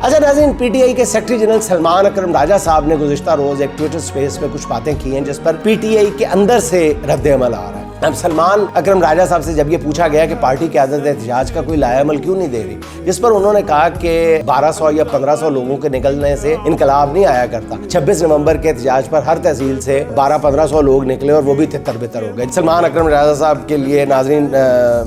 अच्छा नाज़रीन, PTI के सेक्रेटरी जनरल सलमान अकरम राजा साहब ने गुज़िश्ता रोज़ एक ट्विटर स्पेस पे कुछ बातें की हैं जिस पर PTI के अंदर से रद्द अमल आ रहा है। अब सलमान अकरम राजा साहब से जब ये पूछा गया कि पार्टी क़यादत एहतजाज का कोई लाएअमल क्यों नहीं दे रही, जिस पर उन्होंने कहा कि 1200 या 1500 लोगों के निकलने से इनकलाब नहीं आया करता। 26 नवंबर के एहतजाज पर हर तहसील से 1200-1500 लोग निकले और वो भी तितर बितर हो गए। सलमान अकरम राजा साहब के लिए नाज़रीन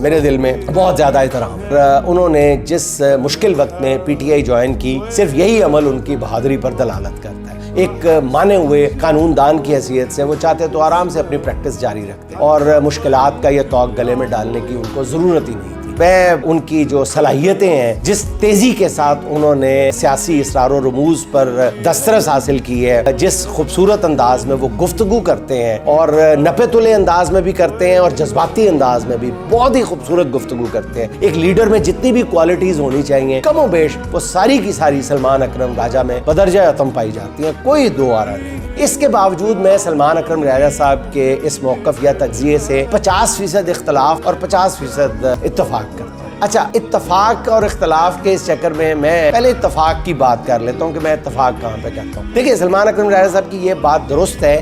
मेरे दिल में बहुत ज़्यादा एहतराम। उन्होंने जिस मुश्किल वक्त में PTI ज्वाइन की, सिर्फ यही अमल उनकी बहादुरी पर दलालत करता है। एक माने हुए कानूनदान की हैसियत से वो चाहते तो आराम से अपनी प्रैक्टिस जारी रखते और मुश्किलात का ये तौक गले में डालने की उनको ज़रूरत ही नहीं थी। वह उनकी जो सलाहियतें हैं, जिस तेज़ी के साथ उन्होंने सियासी इसरार और रमूज़ पर दस्तरस हासिल की है, जिस खूबसूरत अंदाज में वो गुफ्तगू करते हैं और नपे तुले अंदाज में भी करते हैं और जज्बाती अंदाज में भी बहुत ही खूबसूरत गुफ्तगू करते हैं। एक लीडर में जितनी भी क्वालिटीज़ होनी चाहिए कमो बेश वो सारी की सारी सलमान अकरम राजा में बदरजा अतम पाई जाती हैं, कोई दो आरा नहीं। इसके बावजूद मैं सलमान अकरम राजा साहब के इस मौक़िफ़ या तज्ज़िये से 50% इख्तलाफ और 50% इत्तफाक करता हूँ। अच्छा, इत्तफाक और इख्तलाफ के इस चक्कर में मैं पहले इत्तफाक की बात कर लेता हूँ कि मैं इत्तफाक कहाँ पे करता हूँ। देखिए, सलमान अकरम राजा साहब की ये बात दुरुस्त है।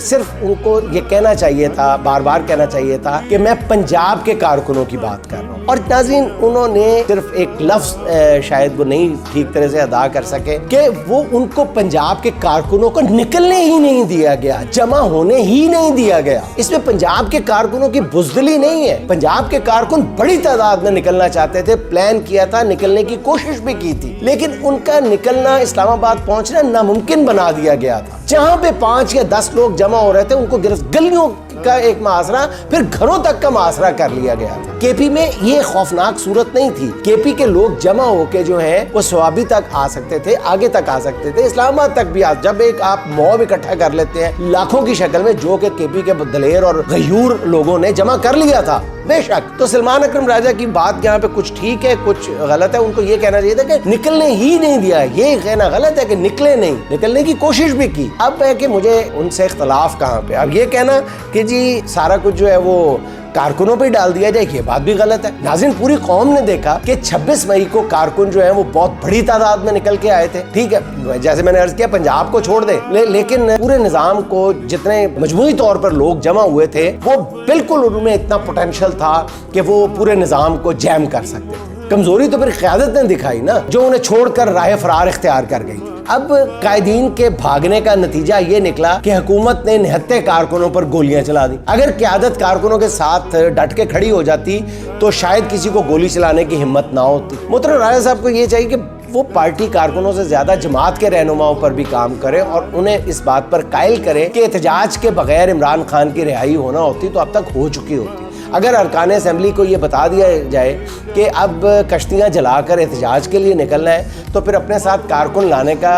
सिर्फ उनको ये कहना चाहिए था, बार बार कहना चाहिए था कि मैं पंजाब के कारकुनों की बात कर रहा हूँ। और नाज़रीन, उन्होंने सिर्फ एक लफ्ज़ शायद वो नहीं ठीक तरह से अदा कर सके कि वो उनको पंजाब के कारकुनों को निकलने ही नहीं दिया गया, जमा होने ही नहीं दिया गया। इसमें पंजाब के कारकुनों की बुज़दिली नहीं है। पंजाब के कारकुन बड़ी तादाद में निकलना चाहते थे, प्लान किया था, निकलने की कोशिश भी की थी, लेकिन उनका निकलना, इस्लामाबाद पहुंचना नामुमकिन बना दिया गया था। जहां पे 5 या 10 लोग जमा हो रहे थे, उनको गलियों का एक मुआसरा, फिर घरों तक का मुआसरा कर लिया गया था। KP में ये खौफनाक सूरत नहीं थी। KP के लोग जमा होके जो है वो स्वाबी तक आ सकते थे, आगे तक आ सकते थे, इस्लामाबाद तक भी जब एक आप मॉब इकट्ठा कर लेते हैं लाखों की शक्ल में, जो कि KP के दलेर और गयूर लोगों ने जमा कर लिया था बेशक। तो सलमान अकरम राजा की बात यहाँ पे कुछ ठीक है, कुछ गलत है। उनको ये कहना चाहिए था कि निकलने ही नहीं दिया। ये कहना गलत है कि निकले नहीं, निकलने की कोशिश भी की। अब है कि मुझे उनसे इख्तलाफ कहाँ पे। अब ये कहना कि जी सारा कुछ जो है वो कारकुनों पे डाल दिया जाए, ये बात भी गलत है। नाज़रीन, पूरी कौम ने देखा कि 26 मई को कारकुन जो है वो बहुत बड़ी तादाद में निकल के आए थे। ठीक है, जैसे मैंने अर्ज किया, पंजाब को छोड़ दे, लेकिन पूरे निज़ाम को जितने मजमूई तौर पर लोग जमा हुए थे, वो बिल्कुल उनमें इतना पोटेंशियल था कि वो पूरे निज़ाम को जैम कर सकते थे। कमजोरी तो फिर क़यादत ने दिखाई ना, जो उन्हें छोड़कर राह फरार इख्तियार कर गई थी। अब कायदीन के भागने का नतीजा ये निकला कि हुकूमत ने निहत्ते कारकुनों पर गोलियां चला दी। अगर क़यादत कारकुनों के साथ डट के खड़ी हो जाती तो शायद किसी को गोली चलाने की हिम्मत ना होती। मोहतरम राजा साहब को ये चाहिए कि वो पार्टी कारकुनों से ज्यादा जमात के रहनुमाओं पर भी काम करे और उन्हें इस बात पर कायल करे कि एहतजाज के बगैर इमरान खान की रिहाई होना होती तो अब तक हो चुकी होती। अगर अरकान असेंबली को ये बता दिया जाए कि अब कश्तियाँ जलाकर एहतजाज के लिए निकलना है, तो फिर अपने साथ कारकुन लाने का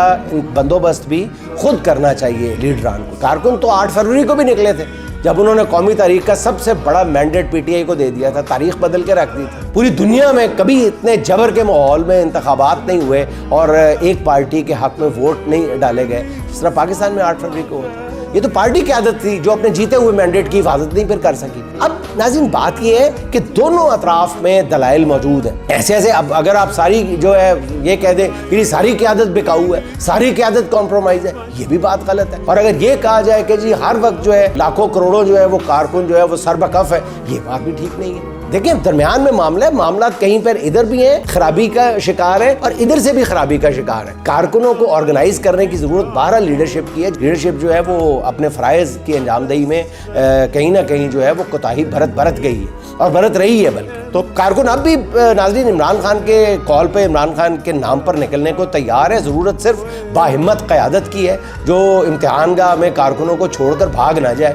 बंदोबस्त भी खुद करना चाहिए लीडरान को। कारकुन तो 8 फरवरी को भी निकले थे, जब उन्होंने कौमी तारीख का सबसे बड़ा मैंडेट PTI को दे दिया था, तारीख बदल के रख दी थी। पूरी दुनिया में कभी इतने जबर के माहौल में इंतखाबात नहीं हुए और एक पार्टी के हक में वोट नहीं डाले गए जिस तरह पाकिस्तान में 8 फरवरी को हुआ। ये तो पार्टी की आदत थी जो अपने जीते हुए मैंडेट की हिफाजत नहीं फिर कर सकी। अब नाज़रीन, बात ये है कि दोनों अतराफ में दलाइल मौजूद है। ऐसे अब अगर आप सारी जो है ये कह दें कि सारी क़यादत बिकाऊ है, सारी क़यादत कॉम्प्रोमाइज़ है, ये भी बात गलत है। और अगर ये कहा जाए कि जी हर वक्त जो है लाखों करोड़ों जो है वो कारकुन जो है वो सरबकफ है, ये बात भी ठीक नहीं है। देखिए, दरमियान में मामला है, मामला कहीं पर इधर भी है, खराबी का शिकार है और इधर से भी खराबी का शिकार है। कारकुनों को ऑर्गेनाइज करने की जरूरत 12 लीडरशिप की है। लीडरशिप जो है वो अपने फ़राइज़ की अंजामदही में कहीं ना कहीं जो है वो कोताही बरत गई है और बरत रही है। बल्कि तो कारकुन अब भी नाज़रीन इमरान खान के कॉल पे, इमरान खान के नाम पर निकलने को तैयार है। ज़रूरत सिर्फ बाहिम्मत क़यादत की है, जो इम्तिहानगाह में कारकुनों को छोड़कर भाग ना जाए।